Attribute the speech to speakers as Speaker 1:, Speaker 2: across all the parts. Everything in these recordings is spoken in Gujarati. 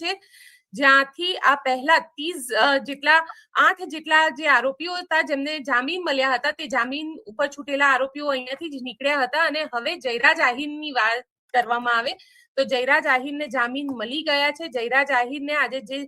Speaker 1: છે, જ્યાંથી આ પહેલા 8 જેટલા જે આરોપીઓ હતા જેમને જામીન મળ્યા હતા, તે જામીન ઉપર છૂટેલા આરોપીઓ અહીંયાથી જ નીકળ્યા હતા. અને હવે જયરાજ આહીરની વાત કરવામાં આવે તો જયરાજ આહીરને જામીન મળી ગયા છે. જયરાજ આહીરને આજે જે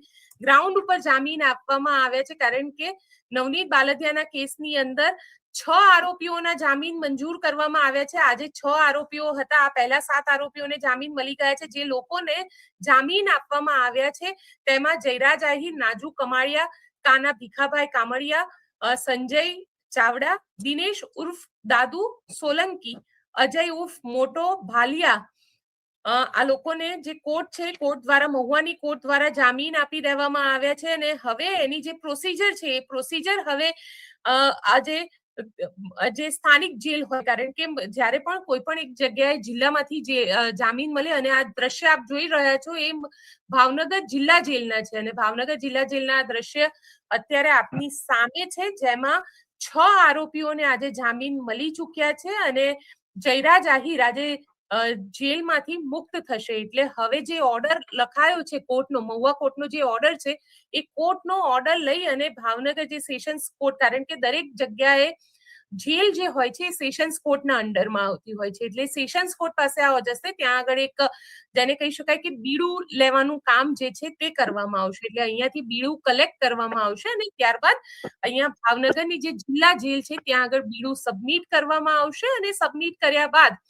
Speaker 1: ગ્રાઉન્ડ ઉપર જામીન આપવામાં આવ્યા છે, કારણ કે નવનીત બાલદિયાના કેસની અંદર 6 આરોપીઓના જામીન મંજૂર કરવામાં આવ્યા છે. આજે 6 આરોપીઓ હતા, આ પહેલા 7 આરોપીઓને જામીન મળી ગયા છે. જે લોકોને જામીન આપવામાં આવ્યા છે તેમાં જયરાજ આહીર, નાજુ કમાળિયા, કાના ભીખાભાઈ કામળિયા, સંજય ચાવડા, દિનેશ ઉર્ફ દાદુ સોલંકી, અજય ઉર્ફ મોટો ભાલિયા, આ લોકોને જે કોર્ટ છે, કોર્ટ દ્વારા, મહુવાની કોર્ટ દ્વારા જામીન આપી દેવામાં આવ્યા છે. અને હવે એની જે પ્રોસિજર છે એ પ્રોસિજર હવે આજે જે સ્થાનિક જેલ હોય, કારણ કે જ્યારે પણ કોઈ પણ એક જગ્યાએ જિલ્લામાંથી જે જામીન મળે, અને આ દ્રશ્ય આપ જોઈ રહ્યા છો એ ભાવનગર જિલ્લા જેલના છે, અને ભાવનગર જિલ્લા જેલના દ્રશ્ય અત્યારે આપની સામે છે, જેમાં 6 આરોપીઓને આજે જામીન મળી ચૂક્યા છે. અને જયરાજ આહીર આજે જેલમાંથી મુક્ત થશે. એટલે હવે જે ઓર્ડર લખાયો છે કોર્ટનો, મહુવા કોર્ટનો જે ઓર્ડર છે, એ કોર્ટનો ઓર્ડર લઈ અને ભાવનગર જે સેશન્સ કોર્ટ, કારણ કે દરેક જગ્યાએ જેલ જે હોય છે એ સેશન્સ કોર્ટના અંડરમાં આવતી હોય છે, એટલે સેશન્સ કોર્ટ પાસે આ જશે. ત્યાં આગળ એક જેને કહી શકાય કે બીડું લેવાનું કામ જે છે તે કરવામાં આવશે. એટલે અહીંયાથી બીડું કલેક્ટ કરવામાં આવશે અને ત્યારબાદ અહીંયા ભાવનગરની જે જિલ્લા જેલ છે ત્યાં આગળ બીડું સબમિટ કરવામાં આવશે. અને સબમિટ કર્યા બાદ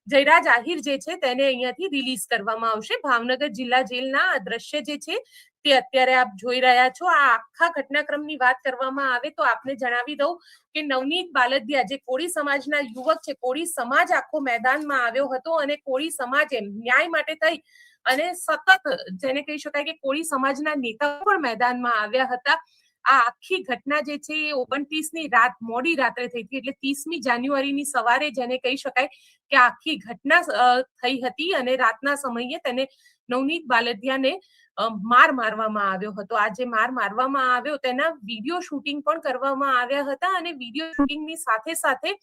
Speaker 1: જયરાજ આહીર જે છે તેને અહીંયાથી રિલીઝ કરવામાં આવશે. ભાવનગર જિલ્લા જેલના આ દ્રશ્ય જે છે તે અત્યારે આપ જોઈ રહ્યા છો. આ આખા ઘટનાક્રમની વાત કરવામાં આવે તો આપને જણાવી દઉં કે નવનીત બાલદિયા જે કોળી સમાજના યુવક છે, કોળી સમાજ આખો મેદાનમાં આવ્યો હતો અને કોળી સમાજે ન્યાય માટે થઈ અને સતત જેને કહી શકાય કે કોળી સમાજના નેતાઓ પણ મેદાનમાં આવ્યા હતા. આ આખી ઘટના જે છે એ 29ની રાત, મોડી રાત્રે થઈ હતી, એટલે 30મી જાન્યુઆરીની સવારે જેને કહી શકાય કે આખી ઘટના થઈ હતી. અને રાતના સમયે તેને નવનીત બાલદિયાને માર મારવામાં આવ્યો હતો. આ જે માર મારવામાં આવ્યો તેના વિડીયો શૂટિંગ પણ કરવામાં આવ્યા હતા. અને વિડીયો શૂટિંગની સાથે સાથે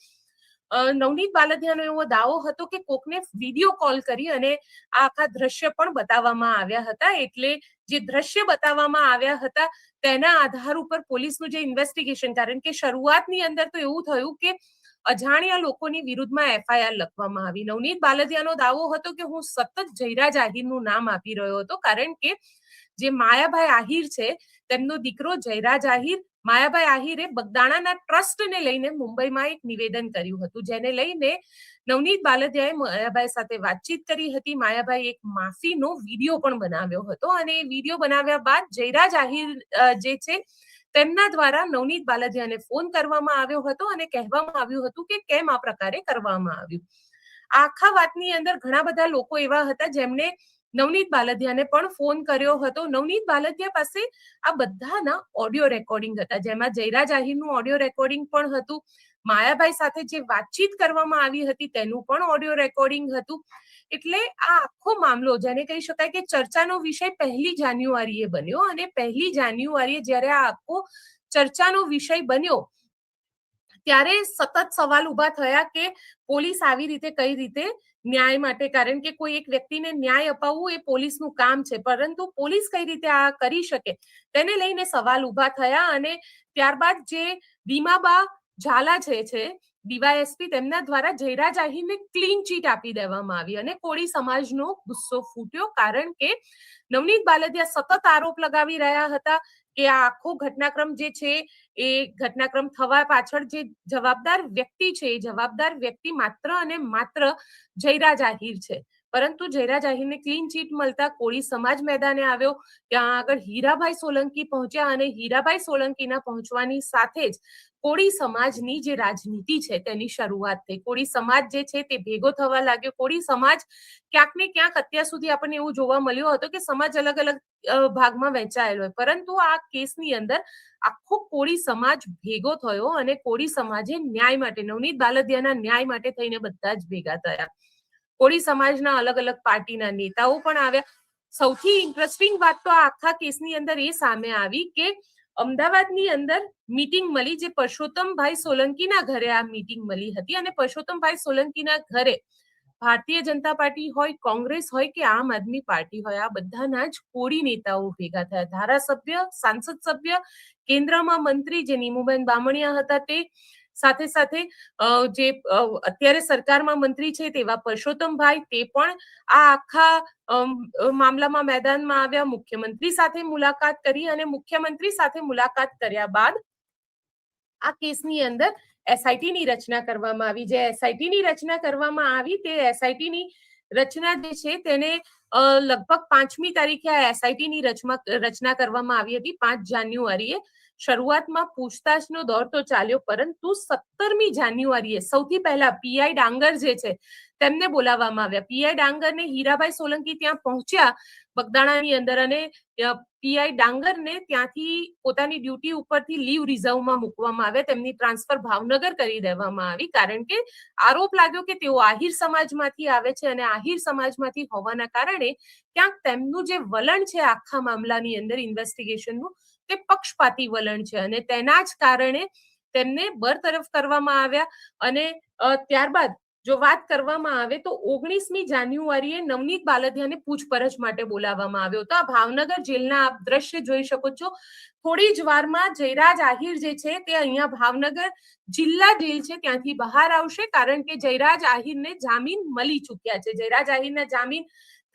Speaker 1: નવનીત બાલદિયાનો એવો દાવો હતો કે કોકને વિડીયો કોલ કરી અને આ આખા દ્રશ્ય પણ બતાવવામાં આવ્યા હતા. એટલે જે દ્રશ્ય બતાવવામાં આવ્યા હતા તેના આધાર ઉપર પોલીસનું જે ઇન્વેસ્ટિગેશન, કારણ કે શરૂઆતની અંદર તો એવું થયું કે અજાણ્યા લોકોની વિરુદ્ધમાં એફઆઈઆર લખવામાં આવી. નવનીત બાલદિયાનો દાવો હતો કે હું સતત જયરાજ આહીરનું નામ આપી રહ્યો હતો, કારણ કે જે માયાભાઈ આહીર છે તેમનો દીકરો જયરાજ આહીર, માયાભાઈ આહીરે બગદાણાના ટ્રસ્ટને લઈને મુંબઈમાં એક નિવેદન કર્યું હતું, જેને લઈને નવનીત બાલદિયાએ માયાભાઈ સાથે વાતચીત કરી હતી. માયાભાઈ એક માફીનો વિડીયો પણ બનાવ્યો હતો અને એ વિડીયો બનાવ્યા બાદ જયરાજ આહીર જે છે તેમના દ્વારા નવનીત બાલદિયાને ફોન કરવામાં આવ્યો હતો અને કહેવામાં આવ્યું હતું કે કેમ આ પ્રકારે કરવામાં આવ્યું. આખા વાતની અંદર ઘણા બધા લોકો એવા હતા જેમને નવનીત બાલદિયાને પણ ફોન કર્યો હતો. નવનીત બાલદિયા પાસે આ બધાના ઓડિયો રેકોર્ડિંગ હતા, જેમાં જયરાજ આહીરનું ઓડિયો રેકોર્ડિંગ પણ હતું, માયાભાઈ સાથે જે વાતચીત કરવામાં આવી હતી તેનું પણ ઓડિયો રેકોર્ડિંગ હતું. એટલે આ આખો મામલો જેને કહી શકાય કે ચર્ચાનો વિષય 1 જાન્યુઆરીએ બન્યો. અને 1 જાન્યુઆરીએ જ્યારે આ આખો ચર્ચાનો વિષય બન્યો ત્યારે સતત સવાલ ઉભા થયા કે પોલીસ આવી રીતે કઈ રીતે ન્યાય માટે, કારણ કે કોઈ એક વ્યક્તિને ન્યાય અપાવવું એ પોલીસનું કામ છે, પરંતુ પોલીસ કઈ રીતે આ કરી શકે તેને લઈને સવાલ ઉભા થયા. અને ત્યારબાદ જે ભીમાબા ઝાલા છે ડીવાયએસપી, તેમના દ્વારા જયરાજ આહીરને ક્લીન ચીટ આપી દેવામાં આવી અને કોળી સમાજનો ગુસ્સો ફૂટ્યો, કારણ કે નવનીત બાલદિયા સતત આરોપ લગાવી રહ્યા હતા કે આ આખો ઘટનાક્રમ જે છે એ ઘટનાક્રમ થવા પાછળ જે જવાબદાર વ્યક્તિ છે એ જવાબદાર વ્યક્તિ માત્ર અને માત્ર જયરાજ આહીર છે. પરંતુ જયરાજ આહીરને ક્લીન ચીટ મળતા કોળી સમાજ મેદાને આવ્યો. ત્યાં આગળ હીરાભાઈ સોલંકી પહોંચ્યા અને હીરાભાઈ સોલંકીના પહોંચવાની સાથે જ કોળી સમાજની જે રાજનીતિ છે તેની શરૂઆત થઈ. કોળી સમાજ જે છે તે ભેગો થવા લાગ્યો. કોળી સમાજ ક્યાંક ને ક્યાંક અત્યાર સુધી આપણને એવું જોવા મળ્યો હતો કે સમાજ અલગ અલગ ભાગમાં વહેંચાયેલો હોય, પરંતુ આ કેસની અંદર આખો કોળી સમાજ ભેગો થયો અને કોળી સમાજે ન્યાય માટે, નવનીત બાલદિયાના ન્યાય માટે થઈને બધા જ ભેગા થયા. કોળી સમાજના અલગ અલગ પાર્ટીના નેતાઓ પણ આવ્યા. સૌથી ઇન્ટરેસ્ટિંગ વાત તો આ આખા કેસની અંદર એ સામે આવી કે અમદાવાદની અંદર મીટિંગ મળી, જે પરસોત્તમભાઈ સોલંકીના ઘરે આ મીટિંગ મળી હતી. અને પરસોત્તમભાઈ સોલંકીના ઘરે ભારતીય જનતા પાર્ટી હોય, કોંગ્રેસ હોય કે આમ આદમી પાર્ટી હોય, આ બધાના જ કોળી નેતાઓ ભેગા થયા. ધારાસભ્ય, સાંસદ સભ્ય, કેન્દ્રમાં મંત્રી જે નીમુબેન બામણિયા હતા તે, સાથે સાથે જે અત્યારે સરકારમાં મંત્રી છે તેવા પરસોત્તમભાઈ, તે પણ આ આખા મામલામાં મેદાનમાં આવ્યા. મુખ્યમંત્રી સાથે મુલાકાત કરી અને મુખ્યમંત્રી સાથે મુલાકાત કર્યા બાદ આ કેસની અંદર એસઆઈટી ની રચના કરવામાં આવી. જે એસઆઈટી ની રચના કરવામાં આવી તે એસઆઈટી ની રચના જે છે તેને લગભગ 5મી તારીખે આ એસઆઈટી ની રચના કરવામાં આવી હતી, 5 જાન્યુઆરીએ. શરૂઆતમાં પૂછતાછનો દોર તો ચાલ્યો, પરંતુ 17મી જાન્યુઆરીએ સૌથી પહેલા પીઆઈ ડાંગર જે છે તેમને બોલાવવામાં આવ્યા. પીઆઈ ડાંગર ને હીરાભાઈ સોલંકી ત્યાં પહોંચ્યા બગદાણાની અંદર, અને પીઆઈ ડાંગરને ત્યાંથી પોતાની ડ્યુટી ઉપરથી લીવ રિઝર્વમાં મૂકવામાં આવ્યા. તેમની ટ્રાન્સફર ભાવનગર કરી દેવામાં આવી, કારણ કે આરોપ લાગ્યો કે તેઓ આહિર સમાજમાંથી આવે છે અને આહિર સમાજમાંથી હોવાના કારણે ક્યાંક તેમનું જે વલણ છે આખા મામલાની અંદર ઇન્વેસ્ટિગેશનનું તે પક્ષપાતી વલણ છે, અને તેના જ કારણે તેમને બરતરફ કરવામાં આવ્યા. અને ત્યારબાદ જો વાત કરવામાં આવે તો 19મી જાન્યુઆરીએ નવનીત બાલદિયાને પૂછપરછ માટે બોલાવવામાં આવ્યો હતો. આ ભાવનગર જેલના આપ દ્રશ્ય જોઈ શકો છો. થોડી જ વારમાં જયરાજ આહિર જે છે તે અહીંયા ભાવનગર જિલ્લા જેલ છે ત્યાંથી બહાર આવશે, કારણ કે જયરાજ આહિરને જામીન મળી ચૂક્યા છે. જયરાજ આહિરના જામીન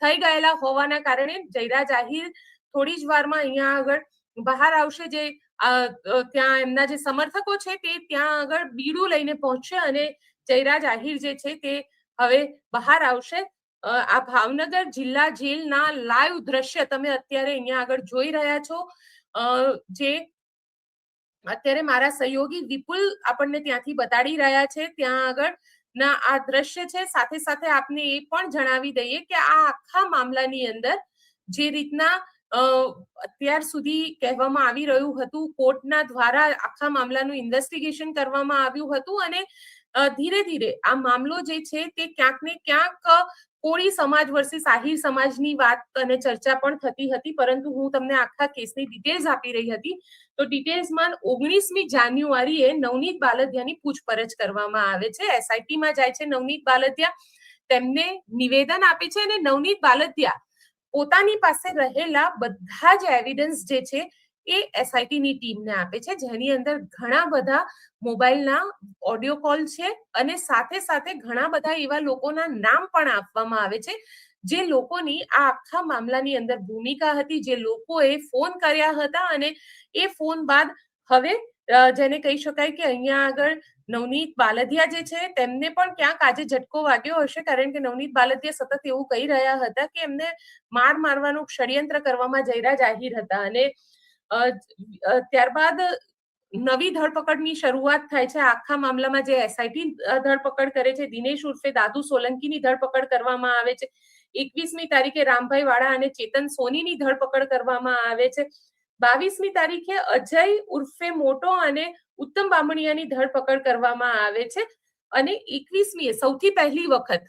Speaker 1: થઈ ગયેલા હોવાના કારણે જયરાજ આહિર થોડી જ વારમાં અહીંયા આગળ બહાર આવશે. જે ત્યાં એમના જે સમર્થકો છે તે ત્યાં આગળ બીડું લઈને પહોંચશે અને જયરાજ આહિર જે છે તે હવે બહાર આવશે. આ ભાવનગર જિલ્લા જેલના લાઈવ દ્રશ્ય તમે અત્યારે અહીંયા આગળ જોઈ રહ્યા છો. જે અત્યારે મારા સહયોગી વિપુલ આપણને ત્યાંથી બતાડી રહ્યા છે, ત્યાં આગળ ના આ દ્રશ્ય છે. સાથે સાથે આપને એ પણ જણાવી દઈએ કે આ આખા મામલાની અંદર જે રીતના અત્યાર સુધી કહેવામાં આવી રહ્યું હતું, કોર્ટના દ્વારા આખા મામલાનું ઇન્વેસ્ટિગેશન કરવામાં આવ્યું હતું, અને ધીરે ધીરે આ મામલો જે છે તે ક્યાંક ને ક્યાંક કોળી સમાજ વર્સિસ આહિર સમાજની વાત અને ચર્ચા પણ થતી હતી. પરંતુ હું તમને આખા કેસની ડિટેલ્સ આપી રહી હતી, તો ડિટેલ્સમાં 19મી જાન્યુઆરીએ નવનીત બાલદિયાની પૂછપરછ કરવામાં આવે છે. એસઆઈટીમાં જાય છે નવનીત બાલદિયા, તેમને નિવેદન આપે છે, અને નવનીત બાલદિયા પોતાની પાસે રહેલા બધા જ એવિડન્સ જે છે એ એસઆઈટીની ટીમને આપે છે, જેની અંદર ઘણા બધા મોબાઈલના ઓડિયો કોલ છે, અને સાથે સાથે ઘણા બધા એવા લોકોના નામ પણ આપવામાં આવે છે જે લોકોની આ આખા મામલાની અંદર ભૂમિકા હતી, જે લોકોએ ફોન કર્યા હતા. અને એ ફોન બાદ હવે જેને કહી શકાય કે અહીંયા આગળ નવનીત બાલદિયા જે છે તેમને પણ ક્યાંક આજે ઝટકો વાગ્યો હશે, કારણ કે નવનીત બાલદિયા સતત એવું કહી રહ્યા હતા કે એમને મારવાનું ષડયંત્ર કરવામાં જયરાજ આહિર હતા. અને ત્યારબાદ નવી ધરપકડની શરૂઆત થાય છે. આખા મામલામાં જે એસઆઈટી ધરપકડ કરે છે, દિનેશ ઉર્ફે દાદુ સોલંકીની ધરપકડ કરવામાં આવે છે. 21મી તારીખે રામભાઈ વાળા અને ચેતન સોનીની ધરપકડ કરવામાં આવે છે. 22મી તારીખે અજય ઉર્ફે મોટો અને ઉત્તમ બામણિયાની ધરપકડ કરવામાં આવે છે. અને 21મીએ સૌથી પહેલી વખત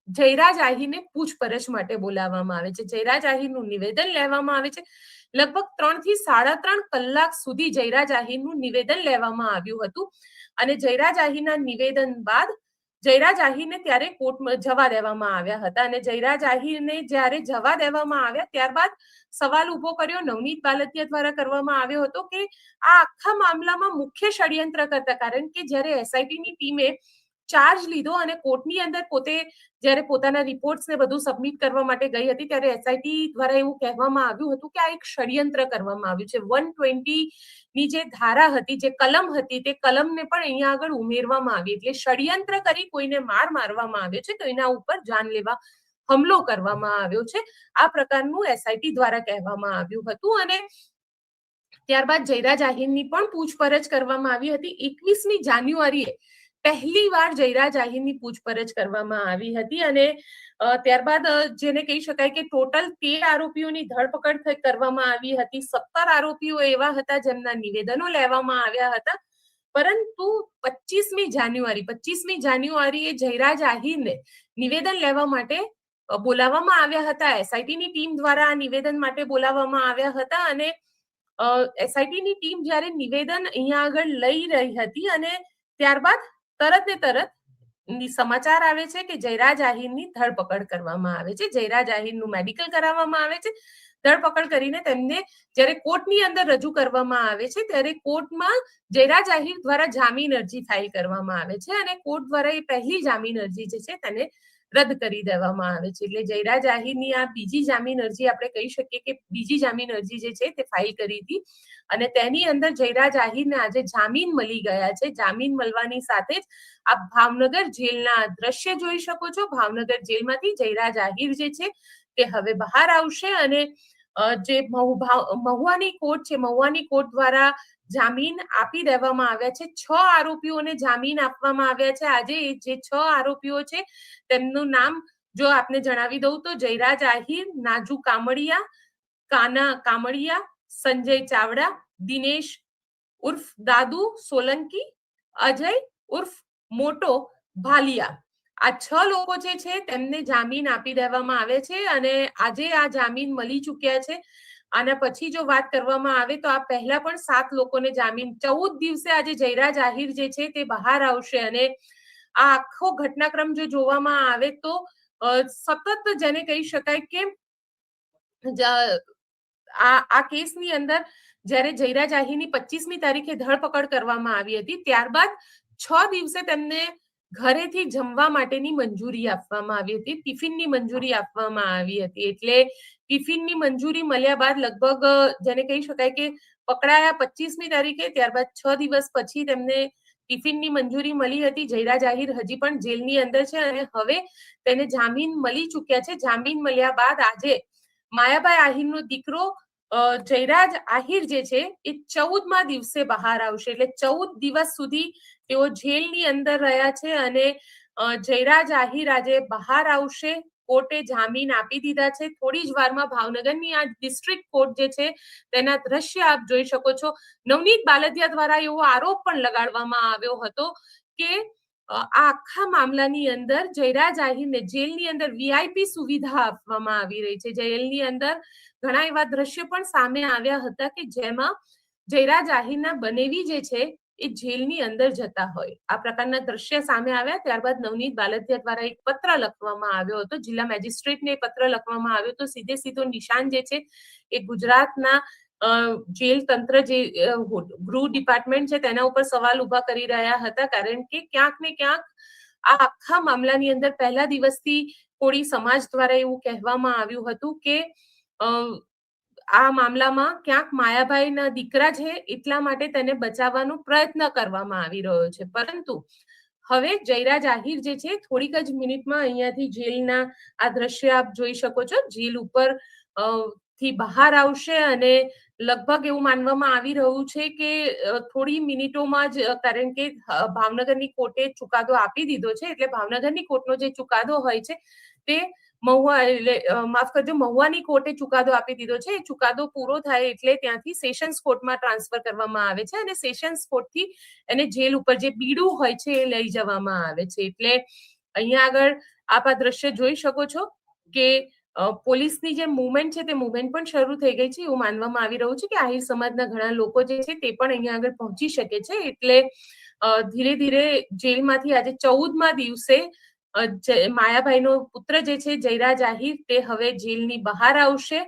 Speaker 1: જયરાજ આહિરને પૂછપરછ માટે બોલાવવામાં આવે છે. જયરાજ આહિરનું નિવેદન લેવામાં આવે છે. લગભગ 3 થી 3.5 કલાક સુધી જયરાજ આહિરનું નિવેદન લેવામાં આવ્યું હતું, અને જયરાજ આહિરના નિવેદન બાદ જયરાજ આહિરને ત્યારે કોર્ટમાં જવા દેવામાં આવ્યા હતા. અને જયરાજ આહિરને જ્યારે જવા દેવામાં આવ્યા ત્યારબાદ સવાલ ઉભો કર્યો નવનીત બાલદિયા દ્વારા કરવામાં આવ્યો હતો કે આ આખા મામલામાં મુખ્ય ષડયંત્ર કરતા, કારણ કે જ્યારે એસઆઈટીની ટીમે ચાર્જ લીધો અને કોર્ટની અંદર પોતે જ્યારે પોતાના રિપોર્ટ્સ ને બધું સબમિટ કરવા માટે ગઈ હતી, ત્યારે એસઆઈટી દ્વારા એવું કહેવામાં આવ્યું હતું કે આ એક ષડયંત્ર કરવામાં આવ્યું છે. 120ની જે ધારા હતી, જે કલમ હતી, તે કલમને પણ અહીંયા આગળ ઉમેરવામાં આવી, એટલે ષડયંત્ર કરી કોઈને મારવામાં આવ્યો છે, તો એના ઉપર જાનલેવા હુમલો કરવામાં આવ્યો છે. આ પ્રકારનું એસઆઈટી દ્વારા કહેવામાં આવ્યું હતું. અને ત્યારબાદ જયરાજ આહિરની પણ પૂછપરછ કરવામાં આવી હતી. 21મી જાન્યુઆરીએ પહેલી વાર જયરાજ આહિરની પૂછપરછ કરવામાં આવી હતી. અને ત્યારબાદ જેને કહી શકાય કે ટોટલ 13 આરોપીઓની ધરપકડ કરવામાં આવી હતી. 17 આરોપીઓ એવા હતા જેમના નિવેદનો લેવામાં આવ્યા હતા. પરંતુ 25મી જાન્યુઆરીએ જયરાજ આહિરને નિવેદન લેવા માટે બોલાવવામાં આવ્યા હતા. એસઆઈટીની ટીમ દ્વારા આ નિવેદન માટે બોલાવવામાં આવ્યા હતા. અને એસઆઈટીની ટીમ જ્યારે નિવેદન અહીંયા આગળ લઈ રહી હતી, અને ત્યારબાદ તરત ને તરત સમાચાર આવે છે કે જયરાજ આહિરની ધરપકડ કરવામાં આવે છે. જયરાજ આહિરનું મેડિકલ કરાવવામાં આવે છે. ધરપકડ કરીને તેમને જ્યારે કોર્ટની અંદર રજૂ કરવામાં આવે છે ત્યારે કોર્ટમાં જયરાજ આહિર દ્વારા જામીન અરજી ફાઇલ કરવામાં આવે છે અને કોર્ટ દ્વારા એ પહેલી જામીન અરજી જે છે તેને રદ કરી દેવામાં આવે છે. એટલે જયરાજ આહિરની આ બીજી જામીન અરજી આપણે કહી શકીએ કે બીજી જામીન અરજી જે છે તે ફાઇલ કરી હતી અને તેની અંદર જયરાજ આહિરને આજે જામીન મળી ગયા છે. જામીન મળવાની સાથે જ આપ ભાવનગર જેલના દ્રશ્ય જોઈ શકો છો. ભાવનગર જેલમાંથી જયરાજ આહિર જે છે તે હવે બહાર આવશે અને જે મહુવાની કોર્ટ છે, મહુવાની કોર્ટ દ્વારા જામીન આપી દેવામાં આવ્યા છે. 6 આરોપીઓને જામીન આપવામાં આવ્યા છે. આજે જે 6 આરોપીઓ છે તેમનું નામ જો આપને જણાવી દઉં તો જયરાજ આહિર, નાજુ કામડિયા, કાના કામડિયા, સંજય ચાવડા, દિનેશ ઉર્ફ દાદુ સોલંકી, અજય ઉર્ફ મોટો ભાલિયા. આ 6 લોકો જે છે તેમને જામીન આપી દેવામાં આવે છે અને આજે આ જામીન મળી ચૂક્યા છે. આના પછી જો વાત કરવામાં આવે તો આ પહેલા પણ 7 લોકોને જામીન 14 દિવસે આજે જયરાજ આહિર જે છે તે બહાર આવશે અને આ આખો ઘટનાક્રમ જો જોવામાં આવે તો સતત જેને કહી શકાય કે આ કેસની અંદર જ્યારે જયરાજ આહિરની 25મી તારીખે ધરપકડ કરવામાં આવી હતી ત્યારબાદ 6 દિવસે તેમને ઘરેથી જમવા માટેની મંજૂરી આપવામાં આવી હતી, ટિફિનની મંજૂરી આપવામાં આવી હતી. એટલે ટિફિનની મંજૂરી મળ્યા બાદ લગભગ જેને કહી શકાય કે પકડાયા 25મી તારીખે, ત્યારબાદ 6 દિવસ પછી તેમને ટિફિનની મંજૂરી મળી હતી. જયરાજ આહિર હજી પણ જેલની અંદર છે અને હવે તેને જામીન મળી ચૂક્યા છે. જામીન મળ્યા બાદ આજે માયાભાઈ આહિરનો દીકરો જયરાજ આહિર જે છે એ 14મા દિવસે બહાર આવશે. એટલે 14 દિવસ સુધી તેઓ જેલની અંદર રહ્યા છે અને જયરાજ આહિર આજે બહાર આવશે. કોર્ટે જામીન આપી દીધા છે. થોડી જ વારમાં ભાવનગરની આ ડિસ્ટ્રિક્ટ કોર્ટ જે છે તેના દ્રશ્ય આપ જોઈ શકો છો. નવનીત બાલદિયા દ્વારા એવો આરોપ પણ લગાડવામાં આવ્યો હતો કે આ આખા મામલાની અંદર જયરાજ આહિરને જેલની અંદર વીઆઈપી સુવિધા આપવામાં આવી રહી છે. જેલની અંદર ઘણા એવા દ્રશ્ય પણ સામે આવ્યા હતા કે જેમાં જયરાજ આહિરના બનેવી જે છે એ જેલની અંદર જતા હોય આ પ્રકારના દ્રશ્ય સામે આવ્યા. ત્યારબાદ નવનીત બાલદિયા દ્વારા એક પત્ર લખવામાં આવ્યો હતો, જિલ્લા મેજિસ્ટ્રેટને પત્ર લખવામાં આવ્યો હતો. સીધો નિશાન જે છે એ ગુજરાતના જેલ તંત્ર જે ગૃહ ડિપાર્ટમેન્ટ છે તેના ઉપર સવાલ ઉભા કરી રહ્યા હતા. કારણ કે ક્યાંક ને ક્યાંક આ આખા મામલાની અંદર પહેલા દિવસથી કોળી સમાજ દ્વારા એવું કહેવામાં આવ્યું હતું કે આ મામલામાં ક્યાંક માયાભાઈના દીકરા છે એટલા માટે તેને બચાવવાનો પ્રયત્ન કરવામાં આવી રહ્યો છે. પરંતુ હવે જયરાજ આહિર જે છે થોડીક જ મિનિટમાં અહીંયાથી જેલના આ દ્રશ્ય આપ જોઈ શકો છો. જેલ ઉપર થી બહાર આવશે અને લગભગ એવું માનવામાં આવી રહ્યું છે કે થોડી મિનિટોમાં જ, કારણ કે ભાવનગરની કોર્ટે ચુકાદો આપી દીધો છે એટલે ભાવનગરની કોર્ટનો જે ચુકાદો હોય છે તે મહુવાની કોર્ટે ચુકાદો આપી દીધો છે. એ ચુકાદો પૂરો થાય એટલે ત્યાંથી સેશન્સ કોર્ટમાં ટ્રાન્સફર કરવામાં આવે છે અને સેશન્સ કોર્ટથી એને જેલ ઉપર જે બીડું હોય છે એ લઈ જવામાં આવે છે. એટલે અહીંયા આગળ આપ આ દ્રશ્ય જોઈ શકો છો કે પોલીસની જે મુવમેન્ટ છે તે મુવમેન્ટ પણ શરૂ થઈ ગઈ છે. એવું માનવામાં આવી રહ્યું છે કે આહિર સમાજના ઘણા લોકો જે છે તે પણ અહીંયા આગળ પહોંચી શકે છે. એટલે ધીરે ધીરે જેલમાંથી આજે 14મા દિવસે માયાભાઈનો પુત્ર જે છે જયરાજ આહિર તે હવે જેલની બહાર આવશે.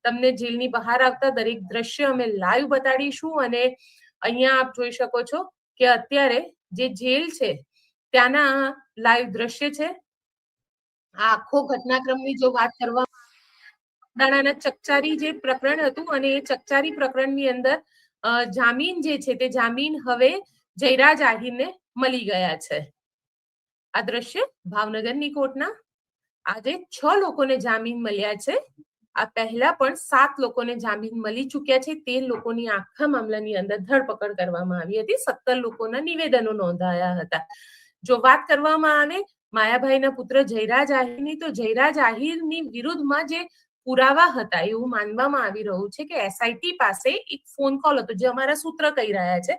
Speaker 1: તમને જેલની બહાર આવતા દરેક દ્રશ્ય અમે લાઈવ બતાડીશું અને અહીંયા આપ જોઈ શકો છો કે અત્યારે જે જેલ છે ત્યાંના લાઈવ દ્રશ્ય છે. આ આખો ઘટનાક્રમની જો વાત કરવામાં દાણાના ચકચારી જે પ્રકરણ હતું અને એ ચકચારી પ્રકરણની અંદર જામીન જે છે તે જામીન હવે જયરાજ આહિરને મળી ગયા છે. આ દ્રશ્ય ભાવનગરની કોર્ટના આજે 6 લોકોને જામીન મળ્યા છે. આ પહેલા પણ 7 લોકોને જામીન મળી ચૂક્યા છે. 13 લોકોની આખા મામલાની અંદર ધરપકડ કરવામાં આવી હતી. 17 લોકોના નિવેદનો નોંધાયા હતા. જો વાત કરવામાં આવે માયાભાઈના પુત્ર જયરાજ આહિરની તો જયરાજ આહિરની વિરુદ્ધમાં જે પુરાવા હતા એવું માનવામાં આવી રહ્યું છે કે એસઆઈટી પાસે એક ફોન કોલ હતો, જે અમારા સૂત્ર કહી રહ્યા છે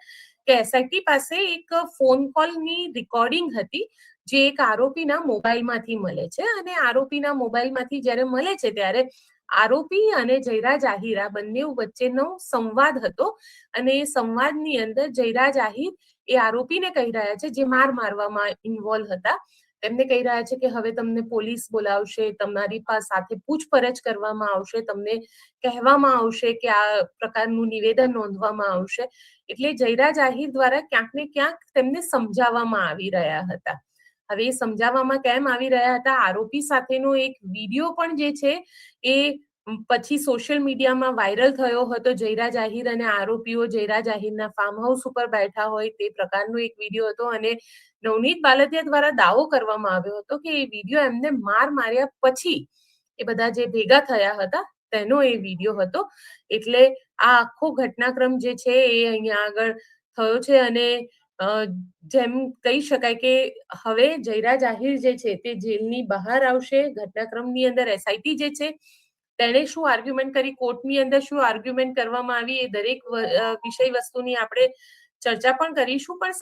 Speaker 1: કે એસઆઈટી પાસે એક ફોન કોલની રેકોર્ડિંગ હતી જે એક આરોપીના મોબાઈલમાંથી મળે છે અને આરોપીના મોબાઈલમાંથી જ્યારે મળે છે ત્યારે આરોપી અને જયરાજ આહિર આ બંને વચ્ચેનો સંવાદ હતો અને એ સંવાદની અંદર જયરાજ આહિર એ આરોપીને કહી રહ્યા છે જે મારવામાં ઇન્વોલ્વ હતા. તેમને કહી રહ્યા છે કે હવે તમને પોલીસ બોલાવશે, તમારી સાથે પૂછપરછ કરવામાં આવશે, તમને કહેવામાં આવશે કે આ પ્રકારનું નિવેદન નોંધવામાં આવશે. એટલે જયરાજ આહિર દ્વારા ક્યાંક ને ક્યાંક તેમને સમજાવવામાં આવી રહ્યા હતા. હવે એ સમજાવવામાં કેમ આવી રહ્યા હતા? આરોપી સાથેનો એક વિડીયો પણ જે છે એ પછી સોશિયલ મીડિયામાં વાયરલ થયો હતો. જયરાજ આહિર અને આરોપીઓ જયરાજ આહિરના ફાર્મ હાઉસ ઉપર બેઠા હોય તે પ્રકારનો એક વિડીયો હતો અને નવનીત બાલદિયા દ્વારા દાવો કરવામાં આવ્યો હતો કે એ વિડીયો એમને માર્યા પછી એ બધા જે ભેગા થયા હતા તેનો એ વિડીયો હતો. એટલે આ આખો ઘટનાક્રમ જે છે એ અહીંયા આગળ થયો છે અને જેમ કહી શકાય કે હવે જયરાજ આહિર જે છે તે જેલની બહાર આવશે. ઘટનાક્રમની અંદર એસઆઈટી જે છે તેણે શું આર્ગ્યુમેન્ટ કરી, કોર્ટની અંદર શું આર્ગ્યુમેન્ટ કરવામાં આવી, એ દરેક વિષય વસ્તુની આપણે ચર્ચા પણ કરીશું. પણ